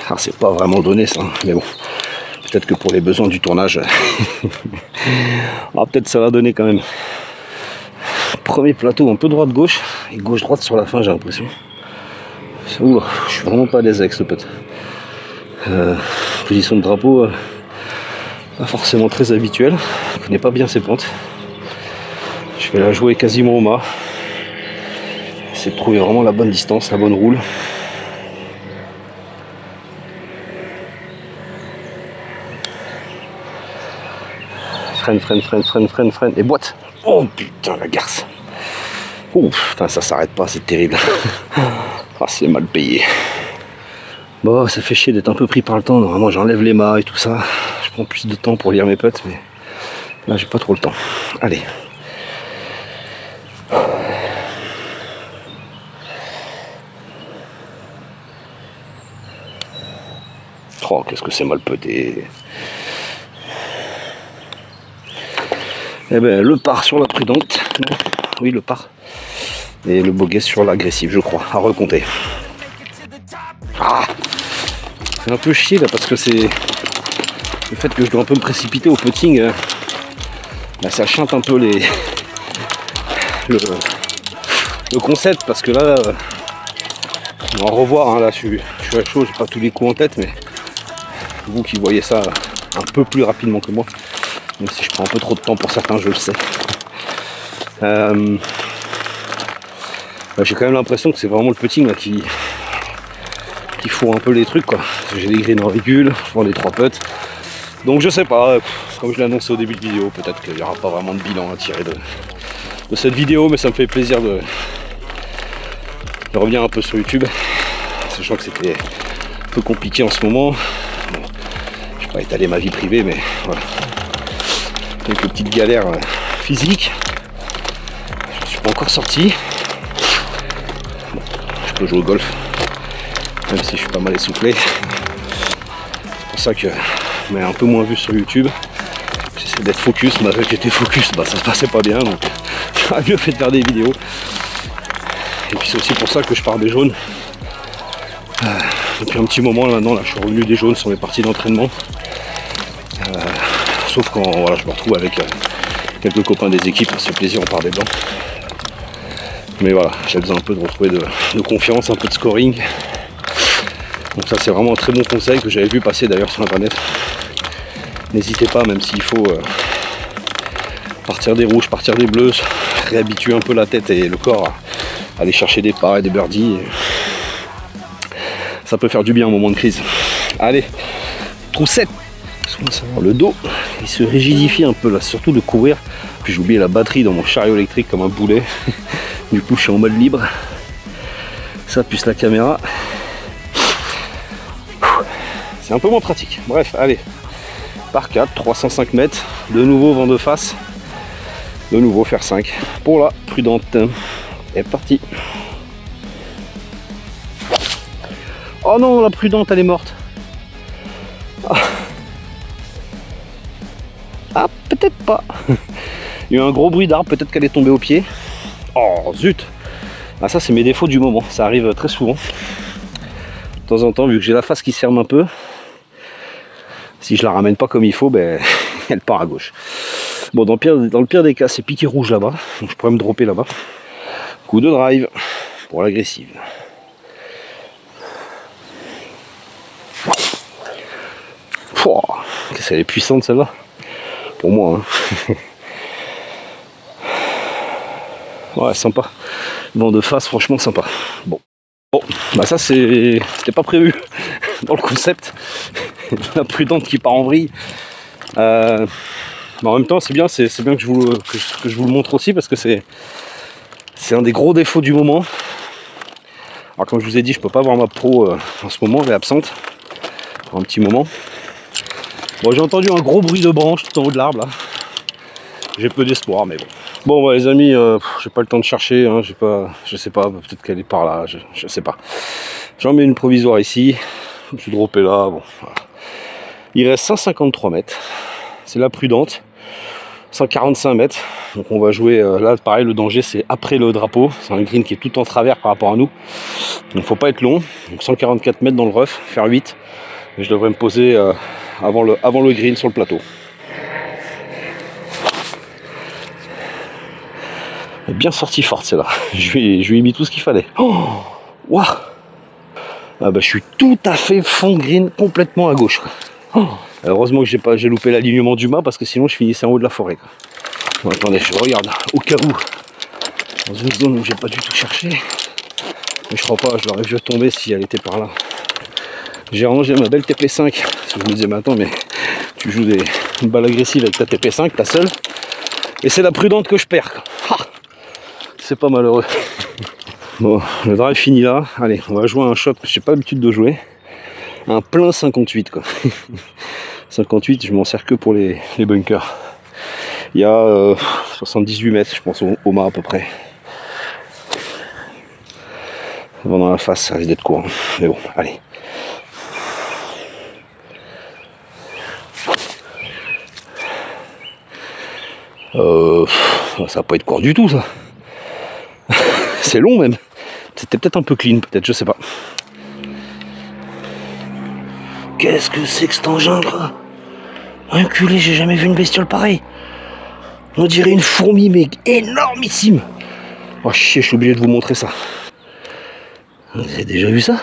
B: Alors c'est pas vraiment donné ça, mais bon. Peut-être que pour les besoins du tournage, peut-être ça va donner quand même. Premier plateau un peu droite-gauche, et gauche-droite sur la fin, j'ai l'impression. Oula, je suis vraiment pas à l'aise avec ce pote. Position de drapeau, pas forcément très habituelle. Je connais pas bien ses pentes. Je vais la jouer quasiment au mât. Essayer de trouver vraiment la bonne distance, la bonne roule. Freine, et boîte. Oh putain, la garce. Oh putain, ça s'arrête pas, c'est terrible. Ah, c'est mal payé. Bon, ça fait chier d'être un peu pris par le temps. Normalement, j'enlève les mâts et tout ça. Je prends plus de temps pour lire mes potes, mais là, j'ai pas trop le temps. Allez. Oh, qu'est-ce que c'est mal pété. Eh ben, le par sur la prudente. Oui, le par. Et le bogey sur l'agressive, je crois, à recompter. Ah, c'est un peu chier là parce que c'est le fait que je dois un peu me précipiter au putting. Ça chante un peu le concept parce que là, on va revoir. Hein, là, je suis à chaud, j'ai pas tous les coups en tête, mais vous qui voyez ça un peu plus rapidement que moi, même si je prends un peu trop de temps pour certains, je le sais. J'ai quand même l'impression que c'est vraiment le putting là, qui fourre un peu les trucs quoi. J'ai des greens en régule, je prends des 3 putts. Donc je sais pas, comme je l'ai annoncé au début de vidéo, peut-être qu'il n'y aura pas vraiment de bilan à tirer de cette vidéo, mais ça me fait plaisir de revenir un peu sur YouTube, sachant que c'était un peu compliqué en ce moment. Bon, je vais pas étaler ma vie privée, mais voilà. Quelques petites galères physiques. Je ne suis pas encore sorti. Je peux jouer au golf, même si je suis pas mal essoufflé. C'est pour ça que je m'ai un peu moins vu sur YouTube. J'essaie d'être focus, mais avec j'étais focus, ça se passait pas bien, donc j'aurais mieux fait de faire des vidéos. Et puis c'est aussi pour ça que je pars des jaunes. Depuis un petit moment là, maintenant, là, je suis revenu des jaunes sur mes parties d'entraînement. Sauf quand voilà, je me retrouve avec quelques copains des équipes, c'est plaisir, on part des blancs. Mais voilà, j'ai besoin un peu de retrouver de confiance, un peu de scoring. Donc ça c'est vraiment un très bon conseil que j'avais vu passer d'ailleurs sur internet. N'hésitez pas, même s'il faut partir des rouges, partir des bleus, réhabituer un peu la tête et le corps à aller chercher des pas et des birdies. Ça peut faire du bien au moment de crise. Allez, trou 7. Le dos, il se rigidifie un peu là, surtout de courir. Puis j'ai oublié la batterie dans mon chariot électrique comme un boulet. Du coup je suis en mode libre. Ça plus la caméra. C'est un peu moins pratique. Bref, allez. Par 4, 305 mètres. De nouveau vent de face. De nouveau faire 5. Pour la prudente. Et parti. Oh non, la prudente elle est morte. Ah, peut-être pas. Il y a eu un gros bruit d'arbre, peut-être qu'elle est tombée au pied. Oh zut. Ah, ça c'est mes défauts du moment, ça arrive très souvent. De temps en temps, vu que j'ai la face qui se ferme un peu, si je la ramène pas comme il faut, elle part à gauche. Bon, dans le pire des cas, c'est piqué rouge là-bas, donc je pourrais me dropper là-bas. Coup de drive pour l'agressive. Qu'est-ce qu'elle est puissante celle-là. Pour moi, hein. Ouais, sympa. Vent de face, franchement sympa. Bon, ça c'était pas prévu dans le concept. La prudente qui part en vrille. Mais en même temps, c'est bien que je vous le montre aussi parce que c'est un des gros défauts du moment. Alors comme je vous ai dit, je peux pas voir ma pro en ce moment, elle est absente pour un petit moment. Bon, j'ai entendu un gros bruit de branche tout en haut de l'arbre là. J'ai peu d'espoir, mais bon. Bon bah, les amis, j'ai pas le temps de chercher, hein, je sais pas, peut-être qu'elle est par là, je sais pas. J'en mets une provisoire ici, je suis droppé là, bon. Voilà. Il reste 153 mètres, c'est la prudente, 145 mètres, donc on va jouer, là pareil le danger c'est après le drapeau, c'est un green qui est tout en travers par rapport à nous, donc faut pas être long, donc 144 mètres dans le rough, faire 8, et je devrais me poser avant le green sur le plateau. Elle est bien sortie forte celle-là, je lui ai mis tout ce qu'il fallait. Oh, waouh. Ah bah, je suis tout à fait fond green, complètement à gauche. Oh, heureusement que j'ai loupé l'alignement du mât parce que sinon je finissais en haut de la forêt. Bon, attendez, je regarde au cas où, dans une zone où j'ai pas du tout cherché. Mais je crois pas, je l'aurais vu tomber si elle était par là. J'ai rangé ma belle TP5. Parce que je me disais, mais attends, mais tu joues une balle agressive avec ta TP5, ta seule. Et c'est la prudente que je perds. C'est pas malheureux. Bon, le drive fini là. Allez, on va jouer un shot que j'ai pas l'habitude de jouer. Un plein 58 quoi. 58, je m'en sers que pour les bunkers. Il y a 78 mètres, je pense, au mât à peu près. Bon, dans la face, ça risque d'être court. Hein. Mais bon, allez. Ça va pas être court du tout, ça. C'est long même. C'était peut-être un peu clean, peut-être, je sais pas. Qu'est-ce que c'est que cet engin, quoi? Inculé, j'ai jamais vu une bestiole pareille. On dirait une fourmi, mais énormissime. Oh chier, je suis obligé de vous montrer ça. Vous avez déjà vu ça?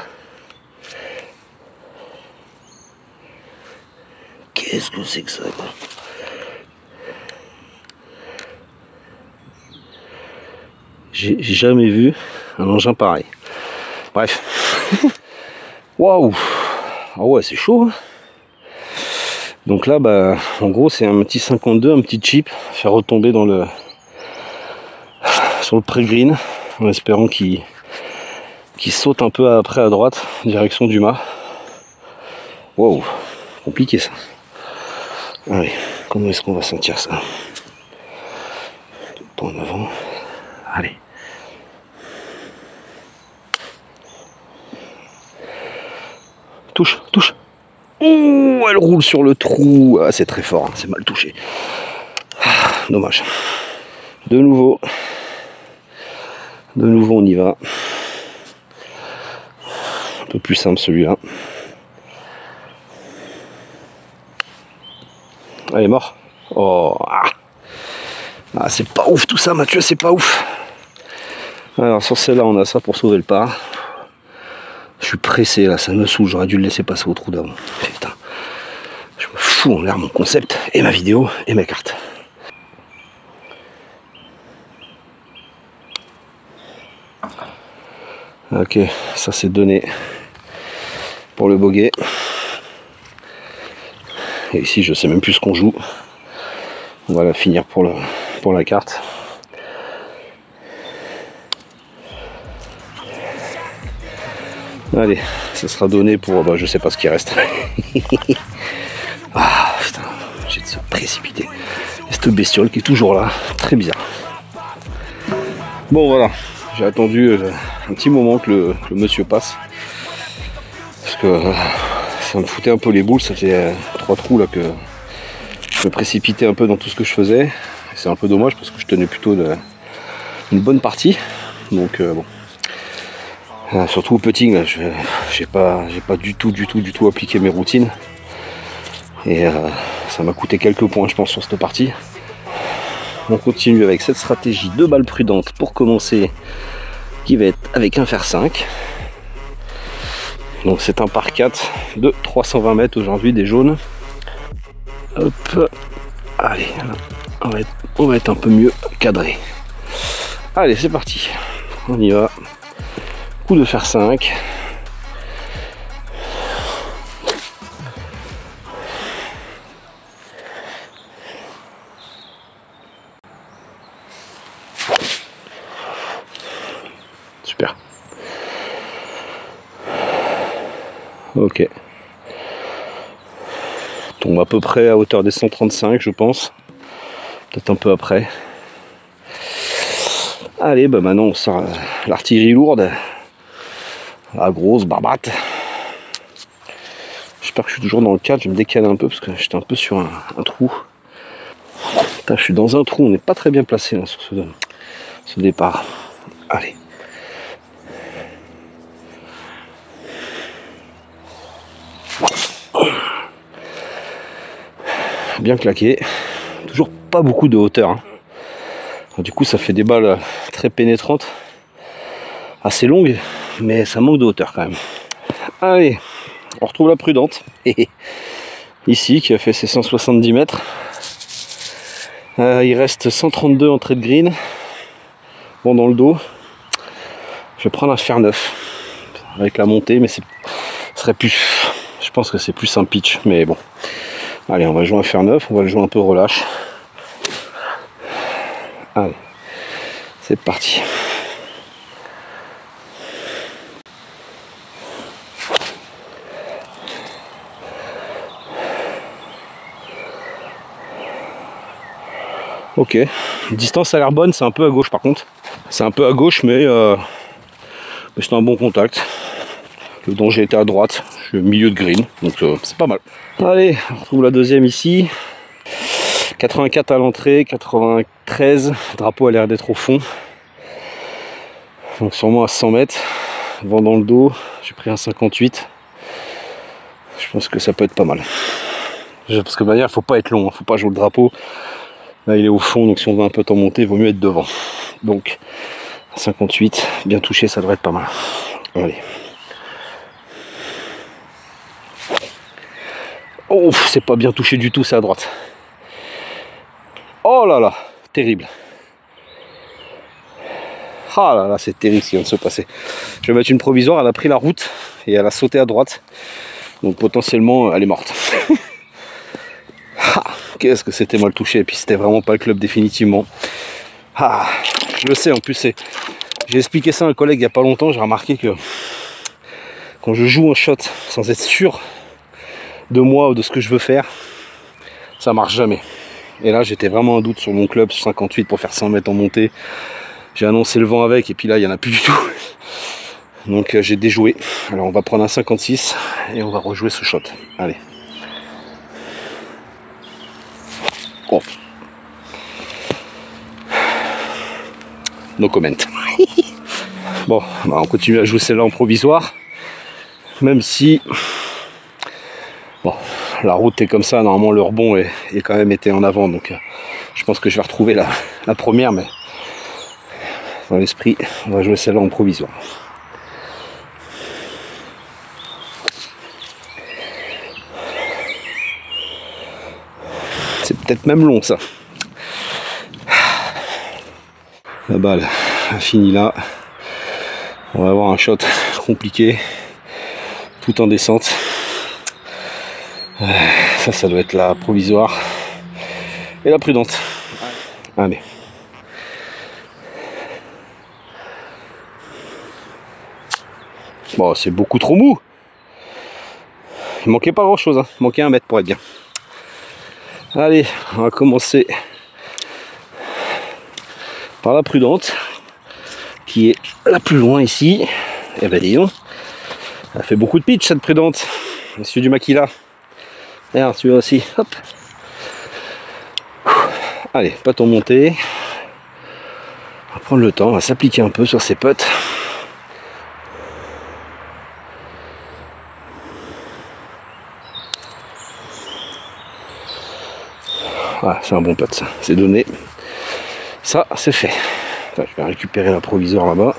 B: Qu'est-ce que c'est que ça, quoi? J'ai jamais vu un engin pareil. Bref. Waouh! Ah ouais, c'est chaud. Hein. Donc là, bah, en gros, c'est un petit 52, un petit chip, faire retomber sur le pré-green, en espérant qu'il saute un peu après à droite, direction du mât. Waouh, compliqué ça. Allez, comment est-ce qu'on va sentir ça? Pas en avant. Allez. Touche, touche. Ouh, elle roule sur le trou. Ah, c'est très fort, hein, c'est mal touché. Ah, dommage. De nouveau, on y va. Un peu plus simple celui-là. Elle est mort. Oh, ah, c'est pas ouf tout ça, Mathieu, c'est pas ouf. Alors sur celle-là, on a ça pour sauver le par. Je suis pressé là, ça me saoule, j'aurais dû le laisser passer au trou d'avant. Putain, je me fous en l'air mon concept, et ma vidéo, et mes cartes. Ok, ça c'est donné pour le bogey. Et ici, je sais même plus ce qu'on joue. On va la finir pour la carte. Allez, ça sera donné pour... Bah, je sais pas ce qui reste. Ah, putain, j'ai de se précipiter. Et cette bestiole qui est toujours là, très bizarre. Bon, voilà, j'ai attendu un petit moment que le monsieur passe. Parce que ça me foutait un peu les boules, ça fait 3 trous là que je me précipitais un peu dans tout ce que je faisais. C'est un peu dommage parce que je tenais plutôt une bonne partie. Donc bon. Surtout au putting, là, j'ai pas du tout appliqué mes routines. Et ça m'a coûté quelques points, je pense, sur cette partie. On continue avec cette stratégie de balle prudente pour commencer, qui va être avec un fer 5. Donc c'est un par 4 de 320 mètres aujourd'hui, des jaunes. Hop, allez, on va être un peu mieux cadré. Allez, c'est parti, on y va. Coup de fer 5. Super. Ok. Tombe à peu près à hauteur des 135, je pense. Peut-être un peu après. Allez, bah maintenant on sort l'artillerie lourde. La grosse barbate. J'espère que je suis toujours dans le cadre. Je vais me décaler un peu parce que j'étais un peu sur un trou. Putain, je suis dans un trou. On n'est pas très bien placé là, sur ce départ. Allez. Bien claqué. Toujours pas beaucoup de hauteur. Hein. Du coup, ça fait des balles très pénétrantes. Assez longues. Mais ça manque de hauteur quand même. Allez. On retrouve la prudente. Ici, qui a fait ses 170 mètres. Il reste 132 entrées de green. Bon, dans le dos. Je vais prendre un fer neuf. Avec la montée, mais ce serait plus. Je pense que c'est plus un pitch, mais bon. Allez, on va jouer un fer neuf. On va le jouer un peu relâche. Allez. C'est parti. Ok, distance a l'air bonne, c'est un peu à gauche par contre. C'est un peu à gauche, mais c'est un bon contact. Le danger était à droite, je suis au milieu de green, donc c'est pas mal. Allez, on retrouve la deuxième ici. 84 à l'entrée, 93, le drapeau a l'air d'être au fond. Donc sûrement à 100 mètres, vent dans le dos, j'ai pris un 58. Je pense que ça peut être pas mal. Parce que de manière, il faut pas être long, faut pas jouer le drapeau. Là il est au fond, donc si on veut un peu t'en monter, il vaut mieux être devant. Donc 58, bien touché, ça devrait être pas mal. Allez. Oh, c'est pas bien touché du tout, c'est à droite. Oh là là, terrible. Ah là là, c'est terrible ce qui vient de se passer. Je vais mettre une provisoire, elle a pris la route et elle a sauté à droite. Donc potentiellement, elle est morte. Qu'est-ce que c'était mal touché, et puis c'était vraiment pas le club définitivement. Ah, je le sais, en plus j'ai expliqué ça à un collègue il n'y a pas longtemps, j'ai remarqué que quand je joue un shot sans être sûr de moi ou de ce que je veux faire, ça marche jamais. Et là j'étais vraiment en doute sur mon club 58 pour faire 100 mètres en montée. J'ai annoncé le vent avec et puis là il n'y en a plus du tout. Donc j'ai déjoué. Alors on va prendre un 56 et on va rejouer ce shot. Allez. Oh. No comment. Bon, bah on continue à jouer celle-là en provisoire. Même si bon, la route est comme ça, normalement le rebond est quand même été en avant. Donc je pense que je vais retrouver la première, mais dans l'esprit, on va jouer celle-là en provisoire. C'est peut-être même long ça. La balle a fini là. On va avoir un shot compliqué, tout en descente. Ça doit être la provisoire et la prudente. Allez. Bon, c'est beaucoup trop mou. Il manquait pas grand chose, hein. Il manquait 1 mètre pour être bien. Allez, on va commencer par la prudente, qui est la plus loin ici. Et ben disons, elle fait beaucoup de pitch cette prudente. Monsieur du Maquila. Regarde, celui-là aussi. Hop. Allez, pas ton montée. On va prendre le temps, on va s'appliquer un peu sur ces putts. Voilà, c'est un bon putt, ça, c'est donné. Ça, c'est fait. Enfin, je vais récupérer la provisoire là-bas.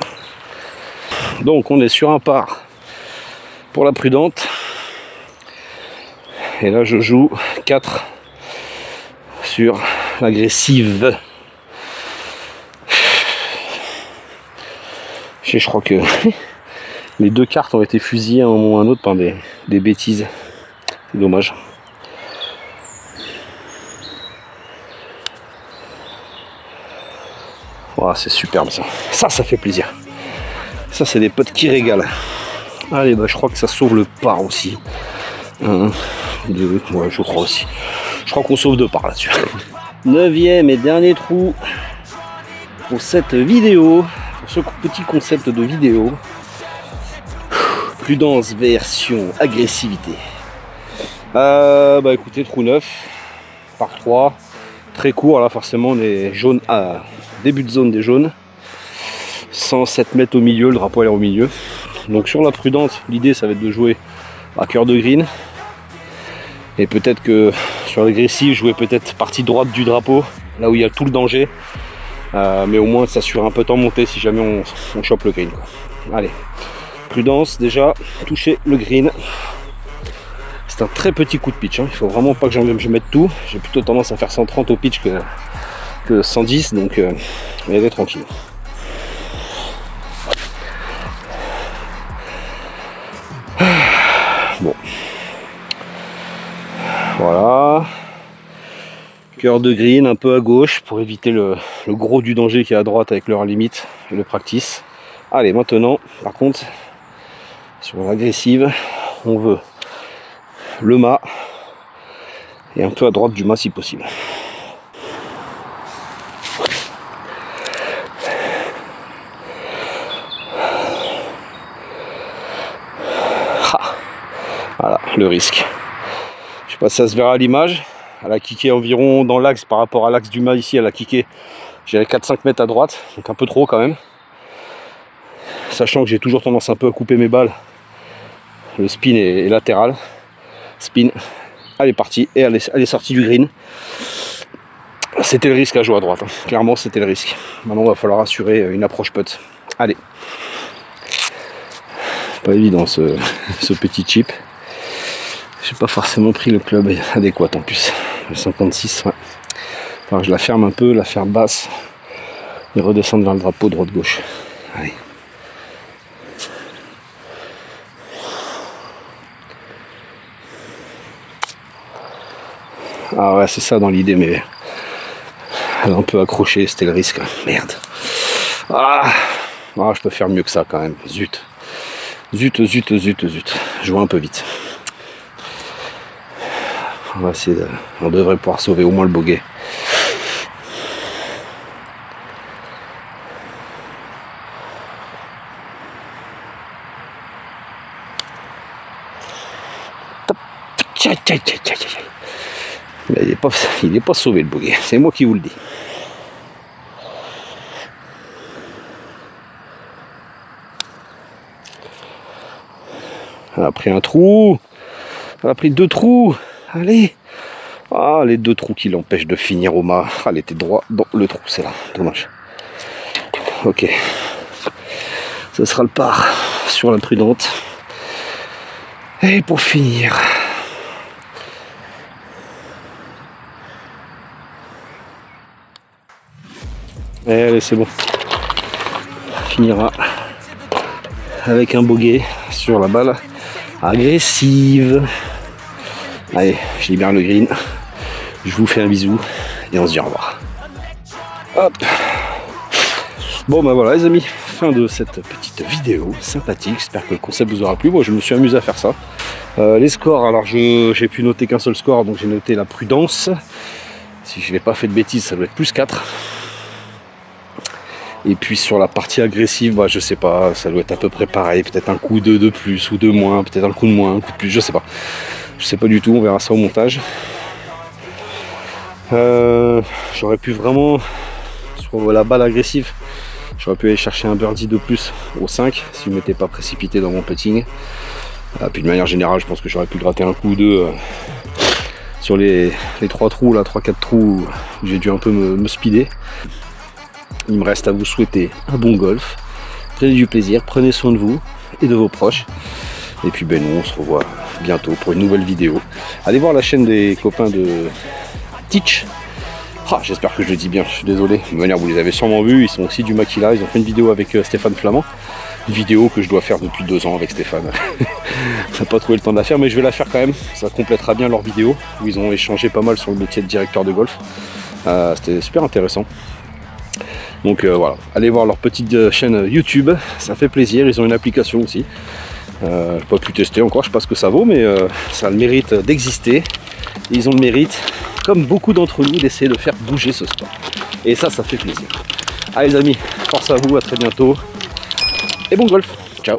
B: Donc, on est sur un par pour la prudente. Et là, je joue 4 sur l'agressive. Je crois que les 2 cartes ont été fusillées à un moment ou à un autre par des bêtises. C'est dommage. Voilà, c'est superbe ça. Ça fait plaisir. Ça, c'est des potes qui régalent. Allez, bah je crois que ça sauve le par aussi. 1, 2, ouais, je crois aussi. Je crois qu'on sauve 2 par là-dessus. 9e et dernier trou pour cette vidéo, pour ce petit concept de vidéo. Prudence version agressivité. Bah écoutez, trou 9 par 3, très court là, forcément on est jaune à début de zone des jaunes. 107 mètres au milieu, le drapeau est au milieu. Donc sur la prudence, l'idée ça va être de jouer à cœur de green. Et peut-être que sur l'agressif, jouer peut-être partie droite du drapeau, là où il y a tout le danger. Mais au moins s'assurer un peu de montée si jamais on chope le green, quoi. Allez, prudence déjà, toucher le green. C'est un très petit coup de pitch, hein. Il faut vraiment pas que je mette tout. J'ai plutôt tendance à faire 130 au pitch que 110, donc on est tranquille. Bon, voilà, cœur de green un peu à gauche pour éviter le gros du danger qui est à droite avec leur limite et le practice. Allez, maintenant par contre sur l'agressive on veut le mât et un peu à droite du mât si possible. Voilà le risque. Je sais pas si ça se verra à l'image. Elle a kické environ dans l'axe par rapport à l'axe du mât ici. Elle a kické, j'ai 4-5 mètres à droite, donc un peu trop quand même. Sachant que j'ai toujours tendance un peu à couper mes balles. Le spin est latéral. Spin, elle est partie et elle est sortie du green. C'était le risque à jouer à droite. Hein. Clairement, c'était le risque. Maintenant, il va falloir assurer une approche putt. Allez. Pas évident ce petit chip. J'ai pas forcément pris le club adéquat en plus. Le 56, ouais. Alors je la ferme un peu, la ferme basse et redescendre vers le drapeau droite-gauche. Allez. Ah ouais, c'est ça dans l'idée, mais elle a un peu accroché, c'était le risque. Merde. Ah, je peux faire mieux que ça quand même. Zut. Zut. Je vois un peu vite. On va essayer on devrait pouvoir sauver au moins le bogey. Il n'est pas sauvé le bogey, c'est moi qui vous le dis. Elle a pris un trou, elle a pris 2 trous. Allez. Ah, les 2 trous qui l'empêchent de finir au mât. Ah, elle était droit dans le trou, c'est là. Dommage. Ok. Ce sera le par sur la prudente. Et pour finir. Allez, c'est bon. On finira avec un bogey sur la balle agressive. Allez, je libère le green, je vous fais un bisou et on se dit au revoir. Hop. Bon bah voilà les amis, fin de cette petite vidéo sympathique, j'espère que le concept vous aura plu. Moi je me suis amusé à faire ça. Les scores, alors j'ai pu noter qu'un seul score, donc j'ai noté la prudence. Si je n'ai pas fait de bêtises, ça doit être plus 4. Et puis sur la partie agressive, bah, je sais pas, ça doit être à peu près pareil, peut-être un coup de plus ou de moins, peut-être un coup de moins, un coup de plus, je sais pas. Je sais pas du tout, on verra ça au montage. J'aurais pu vraiment, sur la balle agressive, j'aurais pu aller chercher un birdie de plus au 5 si je ne m'étais pas précipité dans mon putting. Puis de manière générale, je pense que j'aurais pu gratter un coup ou deux sur les 3 trous, là, 3-4 trous où j'ai dû un peu me speeder. Il me reste à vous souhaiter un bon golf. Prenez du plaisir, prenez soin de vous et de vos proches. Et puis ben nous on se revoit bientôt pour une nouvelle vidéo. Allez voir la chaîne des copains de Teach. Ah, j'espère que je le dis bien, je suis désolé. De toute manière vous les avez sûrement vus, ils sont aussi du Makila, ils ont fait une vidéo avec Stéphane Flamand. Une vidéo que je dois faire depuis 2 ans avec Stéphane. On n'a pas trouvé le temps de la faire, mais je vais la faire quand même. Ça complétera bien leur vidéo où ils ont échangé pas mal sur le métier de directeur de golf. C'était super intéressant. Donc voilà, allez voir leur petite chaîne YouTube, ça fait plaisir, ils ont une application aussi. Pas pu tester encore, je sais pas ce que ça vaut, mais ça a le mérite d'exister. Ils ont le mérite, comme beaucoup d'entre nous, d'essayer de faire bouger ce sport. Et ça fait plaisir. Allez les amis, force à vous, à très bientôt. Et bon golf, ciao.